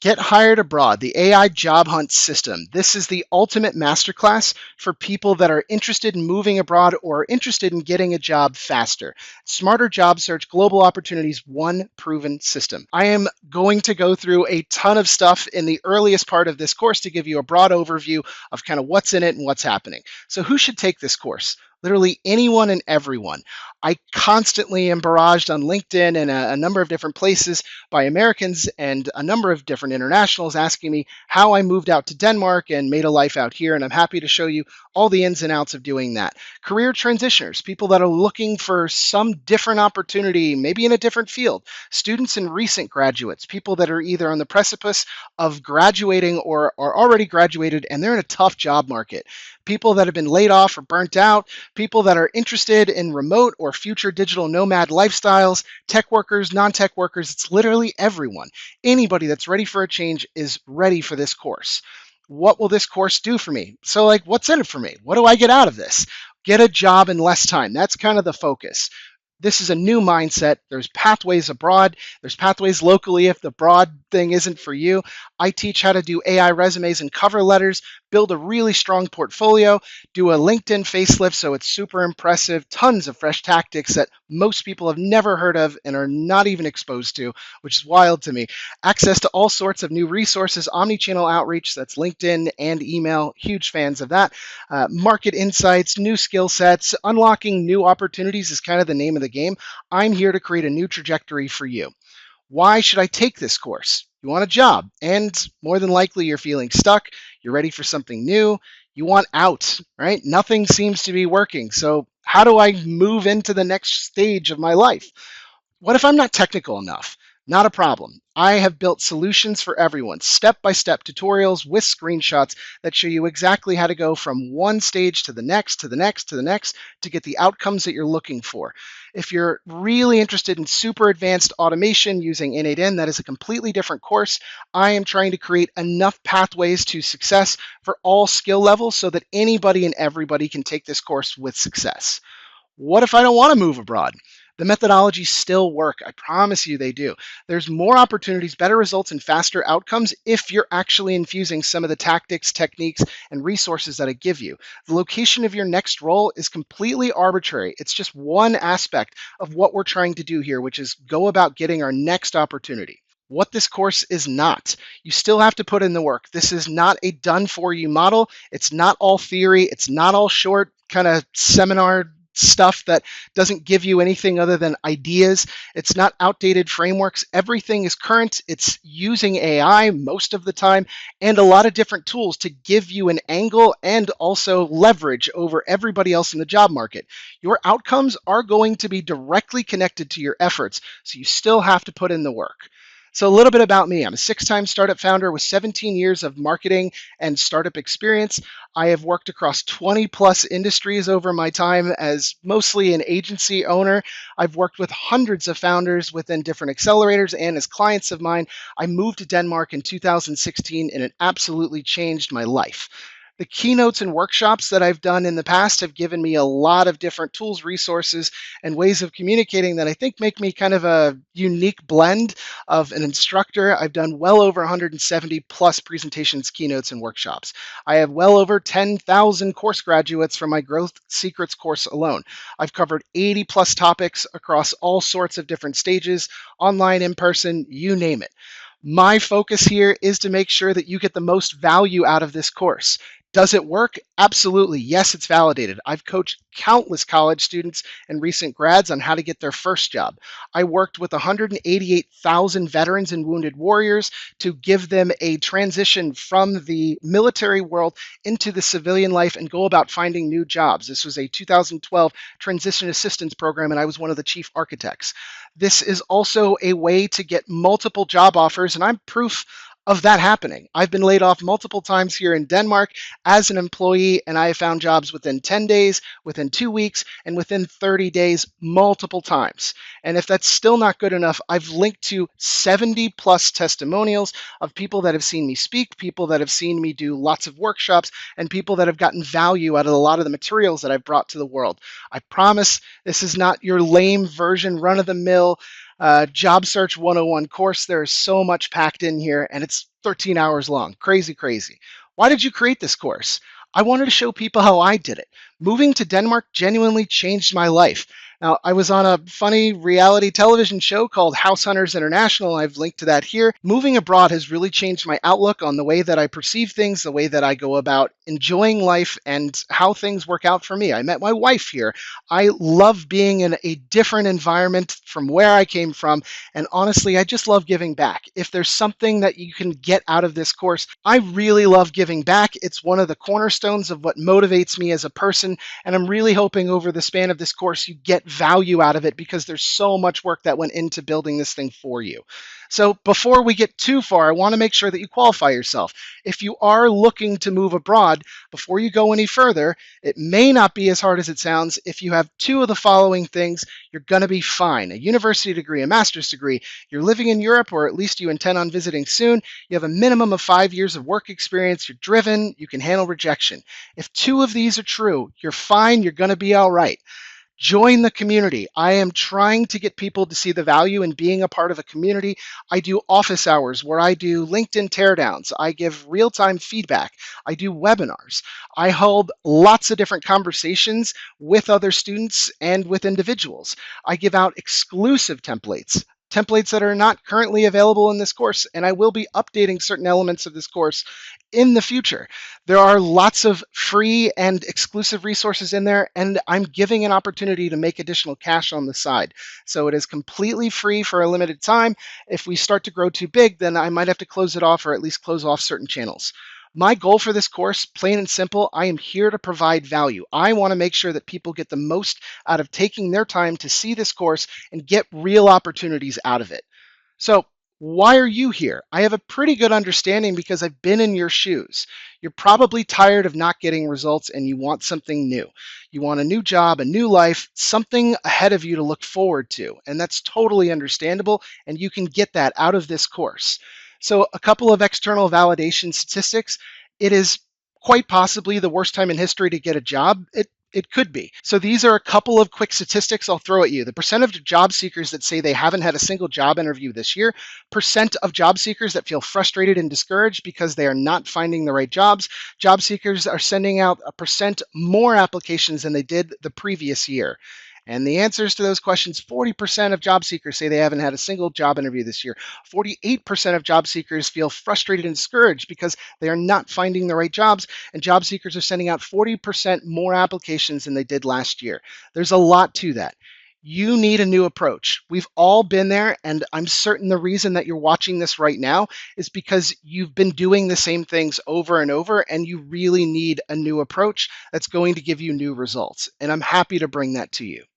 Get Hired Abroad, the AI job hunt system. This is the ultimate masterclass for people that are interested in moving abroad or interested in getting a job faster. Smarter job search, global opportunities, one proven system. I am going to go through a ton of stuff in the earliest part of this course to give you a broad overview of kind of what's in it and what's happening. So, who should take this course? Literally anyone and everyone. I constantly am barraged on LinkedIn and a number of different places by Americans and a number of different internationals asking me how I moved out to Denmark and made a life out here. And I'm happy to show you all the ins and outs of doing that. Career transitioners, people that are looking for some different opportunity, maybe in a different field. Students and recent graduates, people that are either on the precipice of graduating or are already graduated and they're in a tough job market. People that have been laid off or burnt out, people that are interested in remote or future digital nomad lifestyles, tech workers, non-tech workers. It's literally everyone. Anybody that's ready for a change is ready for this course. What will this course do for me? So, like, what's in it for me? What do I get out of this? Get a job in less time. That's kind of the focus. This is a new mindset. There's pathways abroad. There's pathways locally if the broad thing isn't for you. I teach how to do AI resumes and cover letters, build a really strong portfolio, do a LinkedIn facelift so it's super impressive, tons of fresh tactics that most people have never heard of and are not even exposed to, which is wild to me. Access to all sorts of new resources, omni-channel outreach, that's LinkedIn and email, huge fans of that. Market insights, new skill sets, unlocking new opportunities is kind of the name of the game. I'm here to create a new trajectory for you. Why should I take this course? You want a job, and more than likely you're feeling stuck. You're ready for something new. You want out, right? Nothing seems to be working. So, how do I move into the next stage of my life? What if I'm not technical enough? Not a problem. I have built solutions for everyone, step-by-step tutorials with screenshots that show you exactly how to go from one stage to the next, to the next, to the next, to get the outcomes that you're looking for. If you're really interested in super advanced automation using N8N, that is a completely different course. I am trying to create enough pathways to success for all skill levels so that anybody and everybody can take this course with success. What if I don't want to move abroad? The methodologies still work. I promise you they do. There's more opportunities, better results, and faster outcomes if you're actually infusing some of the tactics, techniques, and resources that I give you. The location of your next role is completely arbitrary. It's just one aspect of what we're trying to do here, which is go about getting our next opportunity. What this course is not. You still have to put in the work. This is not a done for you model. It's not all theory. It's not all short kind of seminar stuff that doesn't give you anything other than ideas. It's not outdated frameworks. Everything is current. It's using AI most of the time and a lot of different tools to give you an angle and also leverage over everybody else in the job market. Your outcomes are going to be directly connected to your efforts, so you still have to put in the work. So a little bit about me. I'm a 6-time startup founder with 17 years of marketing and startup experience. I have worked across 20 plus industries over my time as mostly an agency owner. I've worked with hundreds of founders within different accelerators and as clients of mine. I moved to Denmark in 2016 and it absolutely changed my life. The keynotes and workshops that I've done in the past have given me a lot of different tools, resources, and ways of communicating that I think make me kind of a unique blend of an instructor. I've done well over 170 plus presentations, keynotes, and workshops. I have well over 10,000 course graduates from my Growth Secrets course alone. I've covered 80 plus topics across all sorts of different stages, online, in person, you name it. My focus here is to make sure that you get the most value out of this course. Does it work? Absolutely. Yes, it's validated. I've coached countless college students and recent grads on how to get their first job. I worked with 188,000 veterans and wounded warriors to give them a transition from the military world into the civilian life and go about finding new jobs. This was a 2012 transition assistance program, and I was one of the chief architects. This is also a way to get multiple job offers, and I'm proof of that happening. I've been laid off multiple times here in Denmark as an employee, and I have found jobs within 10 days, within 2 weeks, and within 30 days multiple times. And if that's still not good enough, I've linked to 70 plus testimonials of people that have seen me speak, people that have seen me do lots of workshops, and people that have gotten value out of a lot of the materials that I've brought to the world. I promise this is not your lame version, run-of-the-mill, Job Search 101 course. There is so much packed in here, and it's 13 hours long. Crazy, crazy. Why did you create this course? I wanted to show people how I did it. Moving to Denmark genuinely changed my life. Now, I was on a funny reality television show called House Hunters International. I've linked to that here. Moving abroad has really changed my outlook on the way that I perceive things, the way that I go about enjoying life, and how things work out for me. I met my wife here. I love being in a different environment from where I came from. And honestly, I just love giving back. If there's something that you can get out of this course, I really love giving back. It's one of the cornerstones of what motivates me as a person. And I'm really hoping over the span of this course, you get value out of it because there's so much work that went into building this thing for you. So before we get too far, I want to make sure that you qualify yourself. If you are looking to move abroad, before you go any further, it may not be as hard as it sounds. If you have two of the following things, you're going to be fine. A university degree, a master's degree, you're living in Europe, or at least you intend on visiting soon, you have a minimum of 5 years of work experience, you're driven, you can handle rejection. If two of these are true, you're fine, you're going to be all right. Join the community. I am trying to get people to see the value in being a part of a community. I do office hours where I do LinkedIn teardowns. I give real-time feedback. I do webinars. I hold lots of different conversations with other students and with individuals. I give out exclusive templates that are not currently available in this course, and I will be updating certain elements of this course in the future. There are lots of free and exclusive resources in there, and I'm giving an opportunity to make additional cash on the side. So it is completely free for a limited time. If we start to grow too big, then I might have to close it off or at least close off certain channels. My goal for this course, plain and simple, I am here to provide value. I want to make sure that people get the most out of taking their time to see this course and get real opportunities out of it. So, why are you here? I have a pretty good understanding because I've been in your shoes. You're probably tired of not getting results and you want something new. You want a new job, a new life, something ahead of you to look forward to. And that's totally understandable. And you can get that out of this course. So, a couple of external validation statistics. It is quite possibly the worst time in history to get a job. It could be. So these are a couple of quick statistics I'll throw at you. The percent of job seekers that say they haven't had a single job interview this year, percent of job seekers that feel frustrated and discouraged because they are not finding the right jobs. Job seekers are sending out a percent more applications than they did the previous year. And the answers to those questions, 40% of job seekers say they haven't had a single job interview this year. 48% of job seekers feel frustrated and discouraged because they are not finding the right jobs. And job seekers are sending out 40% more applications than they did last year. There's a lot to that. You need a new approach. We've all been there, and I'm certain the reason that you're watching this right now is because you've been doing the same things over and over, and you really need a new approach that's going to give you new results. And I'm happy to bring that to you.